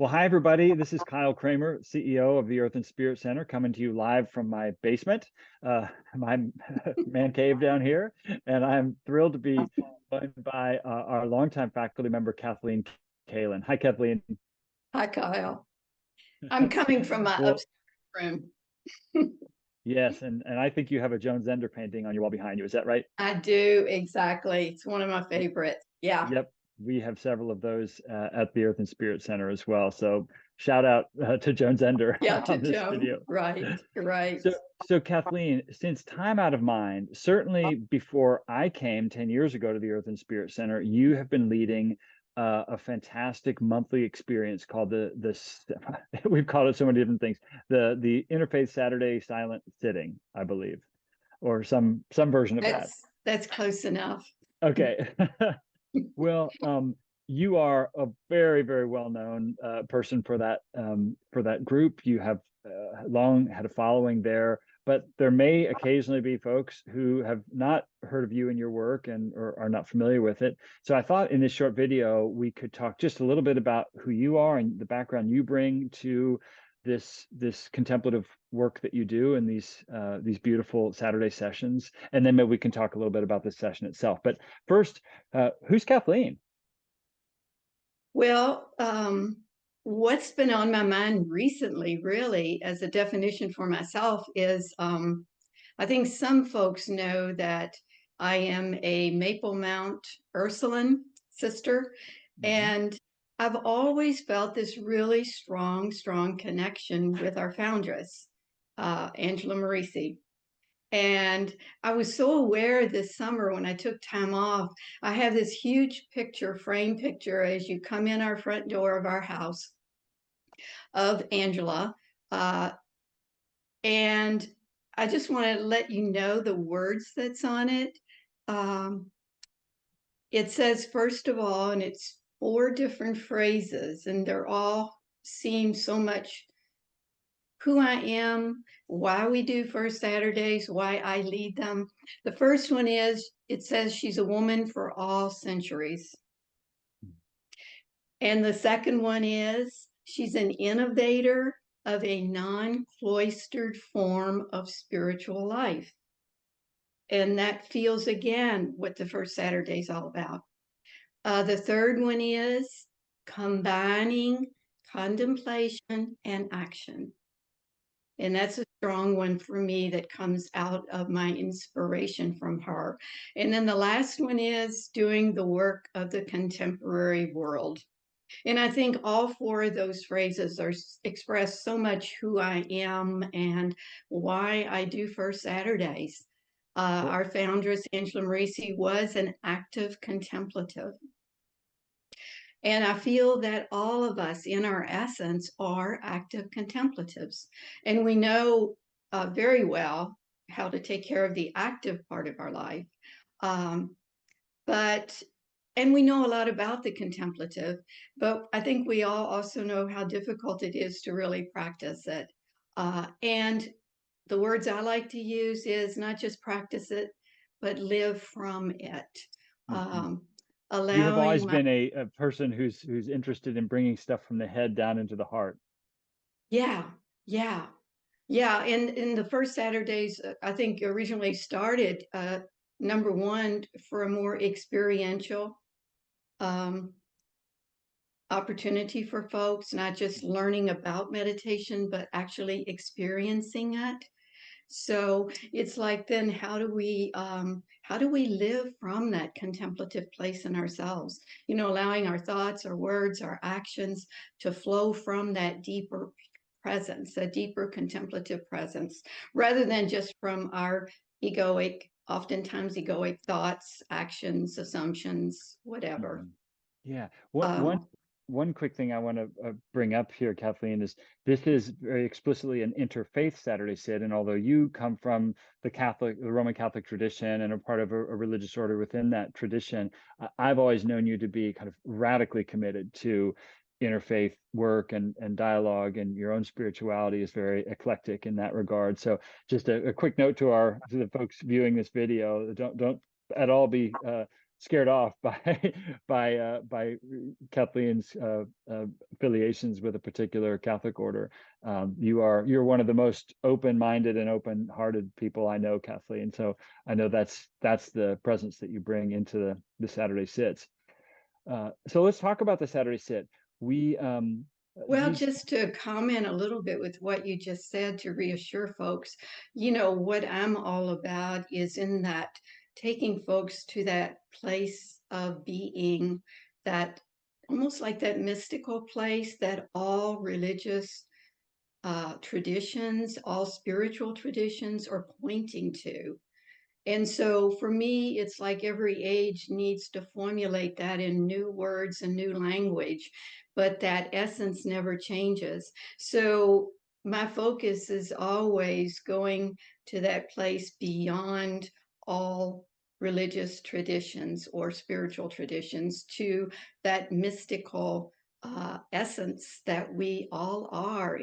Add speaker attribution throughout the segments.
Speaker 1: Well, hi, everybody. This is Kyle Kramer, CEO of the Earth and Spirit Center, coming to you live from my basement, my man cave down here. And I'm thrilled to be joined by our longtime faculty member, Kathleen Kalin. Hi, Kathleen.
Speaker 2: Hi, Kyle. I'm coming from my
Speaker 1: Well,
Speaker 2: upstairs room.
Speaker 1: yes, and I think you have a Joan Zender painting on your wall behind you. Is that right?
Speaker 2: I do, exactly. It's one of my favorites. Yeah.
Speaker 1: Yep, we have several of those at the Earth and Spirit Center as well. So shout out to Joan Zender
Speaker 2: Yeah, to
Speaker 1: on this
Speaker 2: Joan.
Speaker 1: video.
Speaker 2: Right, right.
Speaker 1: So Kathleen, since time out of mind, certainly before I came 10 years ago to the Earth and Spirit Center, you have been leading a fantastic monthly experience called we've called it so many different things, the Interfaith Saturday Silent Sitting, I believe, or some version of that.
Speaker 2: That's close enough.
Speaker 1: Okay. Well, you are a very, very well-known person for that group. You have long had a following there, but there may occasionally be folks who have not heard of you and your work and or are not familiar with it. So I thought in this short video we could talk just a little bit about who you are and the background you bring to this contemplative work that you do in these beautiful Saturday sessions, and then maybe we can talk a little bit about the session itself. But first, who's Kathleen?
Speaker 2: Well, what's been on my mind recently, really, as a definition for myself is I think some folks know that I am a Maple Mount Ursuline sister, and I've always felt this really strong connection with our foundress, Angela Merici. And I was so aware this summer when I took time off, I have this huge picture, frame picture, as you come in our front door of our house of Angela. And I just want to let you know the words that's on it. It says, first of all, and it's 4 different phrases, and they're all seem so much who I am, why we do First Saturdays, why I lead them. The first one is, it says she's a woman for all centuries. And the second one is, she's an innovator of a non-cloistered form of spiritual life. And that feels, again, what the First Saturday is all about. The third one is combining contemplation and action. And that's a strong one for me that comes out of my inspiration from her. And then the last one is doing the work of the contemporary world. And I think all 4 of those phrases are express so much who I am and why I do First Saturdays. Our foundress, Angela Merici, was an active contemplative. And I feel that all of us in our essence are active contemplatives. And we know very well how to take care of the active part of our life. And we know a lot about the contemplative, but I think we all also know how difficult it is to really practice it. And the words I like to use is not just practice it, but live from it.
Speaker 1: You have always
Speaker 2: Allowing
Speaker 1: been a person who's interested in bringing stuff from the head down into the heart.
Speaker 2: Yeah, yeah, yeah. In the First Saturdays, I think originally started number one for a more experiential opportunity for folks, not just learning about meditation, but actually experiencing it. So it's like, then how do we live from that contemplative place in ourselves? You know, allowing our thoughts, our words, our actions to flow from that deeper presence, a deeper contemplative presence, rather than just from our oftentimes egoic thoughts, actions, assumptions, whatever.
Speaker 1: Yeah.
Speaker 2: Um,
Speaker 1: One quick thing I want to bring up here, Kathleen, is this is very explicitly an interfaith Saturday sit, and although you come from the Roman Catholic tradition and are part of a religious order within that tradition, I've always known you to be kind of radically committed to interfaith work and dialogue, and your own spirituality is very eclectic in that regard. So just a quick note to the folks viewing this video: don't at all be scared off by by Kathleen's affiliations with a particular Catholic order. You're one of the most open-minded and open-hearted people I know, Kathleen. So I know that's the presence that you bring into the Saturday sits. So let's talk about the Saturday sit. We
Speaker 2: Well,
Speaker 1: these
Speaker 2: just to comment a little bit with what you just said to reassure folks, what I'm all about is in that taking folks to that place of being, that almost like that mystical place that all religious traditions, all spiritual traditions are pointing to. And so for me, it's like every age needs to formulate that in new words and new language, but that essence never changes. So my focus is always going to that place beyond all religious traditions or spiritual traditions to that mystical essence that we all are,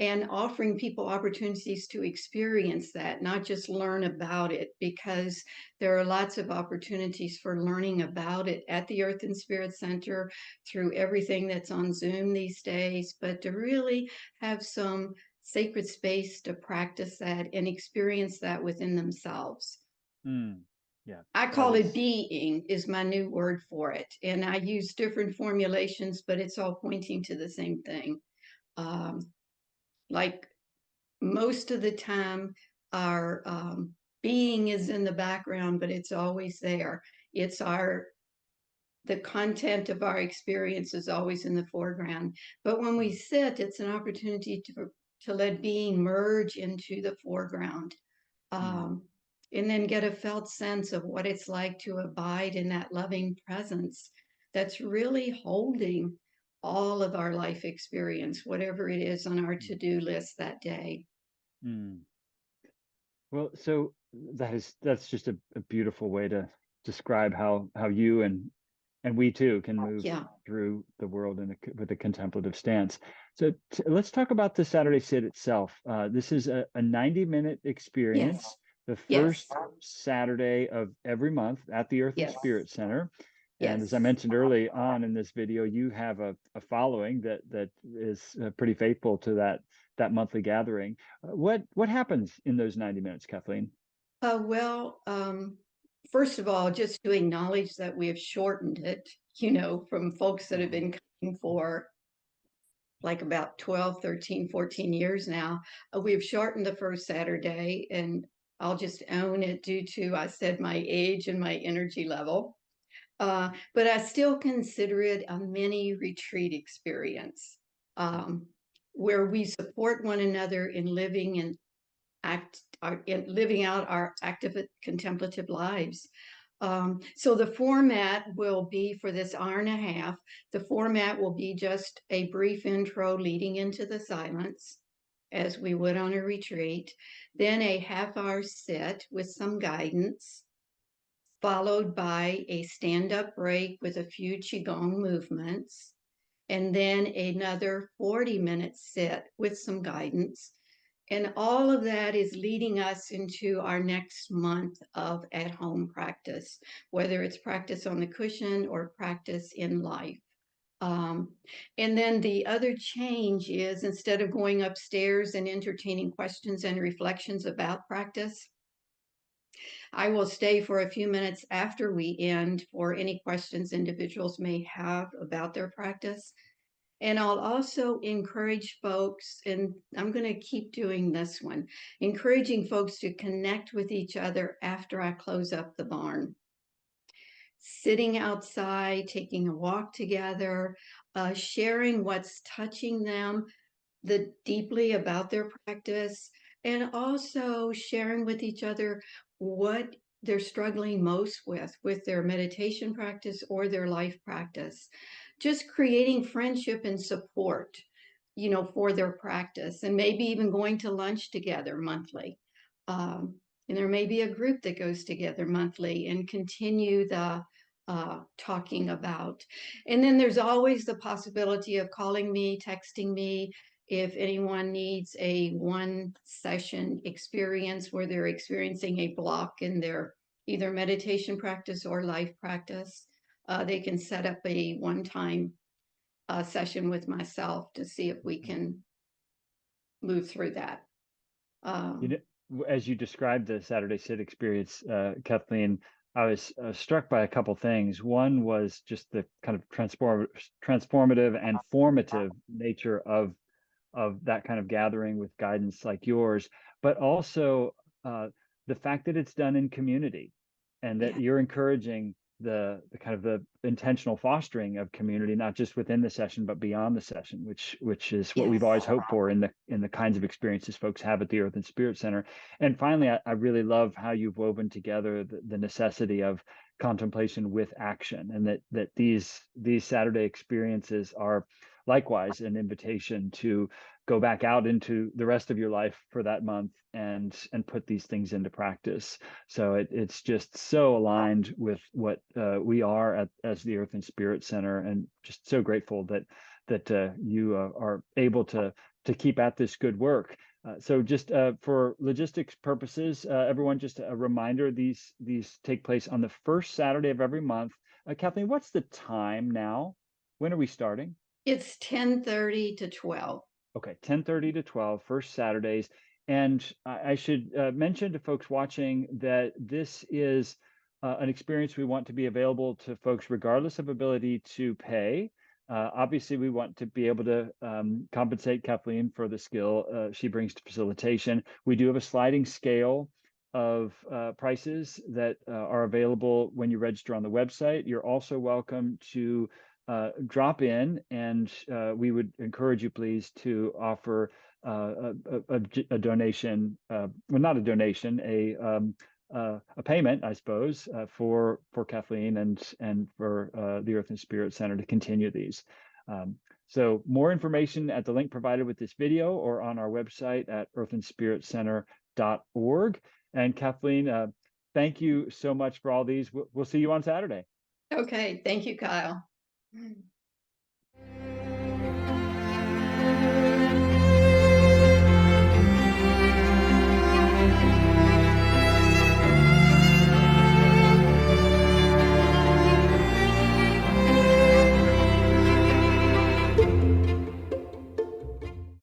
Speaker 2: and offering people opportunities to experience that, not just learn about it, because there are lots of opportunities for learning about it at the Earth and Spirit Center through everything that's on Zoom these days, but to really have some sacred space to practice that and experience that within themselves.
Speaker 1: yeah,
Speaker 2: I
Speaker 1: that
Speaker 2: call it
Speaker 1: is
Speaker 2: being is my new word for it. And I use different formulations, but it's all pointing to the same thing. Um, like most of the time, our being is in the background, but it's always there. It's the content of our experience is always in the foreground. But when we sit, it's an opportunity to let being merge into the foreground. Um, and then get a felt sense of what it's like to abide in that loving presence that's really holding all of our life experience, whatever it is on our to-do list that day.
Speaker 1: Mm. Well, so that's just a beautiful way to describe how you and we too can move
Speaker 2: Yeah.
Speaker 1: through the world with a contemplative stance. So let's talk about the Saturday Sit itself. This is a 90-minute experience,
Speaker 2: Yes.
Speaker 1: the
Speaker 2: Yes.
Speaker 1: first Saturday of every month at the Earth and
Speaker 2: Yes.
Speaker 1: Spirit Center. And as I
Speaker 2: Yes.
Speaker 1: mentioned early on in this video, you have a following that is pretty faithful to that monthly gathering. What happens in those 90 minutes, Kathleen?
Speaker 2: Well, first of all, just to acknowledge that we have shortened it, from folks that have been coming for like about 12, 13, 14 years now. We've shortened the first Saturday, and I'll just own it due to, I said, my age and my energy level. But I still consider it a mini retreat experience, um, where we support one another in living and in living out our active contemplative lives. So the format will be for this hour and a half. The format will be just a brief intro leading into the silence, as we would on a retreat, then a half-hour sit with some guidance, followed by a stand-up break with a few Qigong movements, and then another 40-minute sit with some guidance. And all of that is leading us into our next month of at-home practice, whether it's practice on the cushion or practice in life. And then the other change is, instead of going upstairs and entertaining questions and reflections about practice, I will stay for a few minutes after we end for any questions individuals may have about their practice. And I'll also encourage folks, and I'm going to keep doing this one, encouraging folks to connect with each other after I close up the barn. Sitting outside, taking a walk together, sharing what's touching them deeply about their practice, and also sharing with each other what they're struggling most with their meditation practice or their life practice. Just creating friendship and support, for their practice, and maybe even going to lunch together monthly. And there may be a group that goes together monthly and continue the talking about. And then there's always the possibility of calling me, texting me, if anyone needs a one session experience where they're experiencing a block in their either meditation practice or life practice. They can set up a one-time session with myself to see if we can move through that.
Speaker 1: You know, as you described the Saturday Sit experience, Kathleen, I was struck by a couple things. One was just the kind of transformative and formative nature of that kind of gathering with guidance like yours, but also the fact that it's done in community, and that
Speaker 2: Yeah.
Speaker 1: you're encouraging the kind of the intentional fostering of community, not just within the session but beyond the session, which is what we've
Speaker 2: Yes.
Speaker 1: always hoped for in the kinds of experiences folks have at the Earth and Spirit Center. And finally, I really love how you've woven together the necessity of contemplation with action, and that these Saturday experiences are likewise an invitation to go back out into the rest of your life for that month and put these things into practice. So it's just so aligned with what we are as the Earth and Spirit Center, and just so grateful that you are able to keep at this good work. So just for logistics purposes, everyone, just a reminder, these take place on the first Saturday of every month. Kathleen, what's the time now? When are we starting?
Speaker 2: It's 10:30 to 12.
Speaker 1: Okay, 10:30 to 12, first Saturdays. And I should mention to folks watching that this is an experience we want to be available to folks regardless of ability to pay. Obviously, we want to be able to compensate Kathleen for the skill she brings to facilitation. We do have a sliding scale of prices that are available when you register on the website. You're also welcome to drop in, and we would encourage you, please, to offer a donation, well, not a donation, a payment, I suppose, for Kathleen and for the Earth and Spirit Center to continue these. So more information at the link provided with this video or on our website at earthandspiritcenter.org. And Kathleen, thank you so much for all these. We'll see you on Saturday.
Speaker 2: Okay, thank you, Kyle.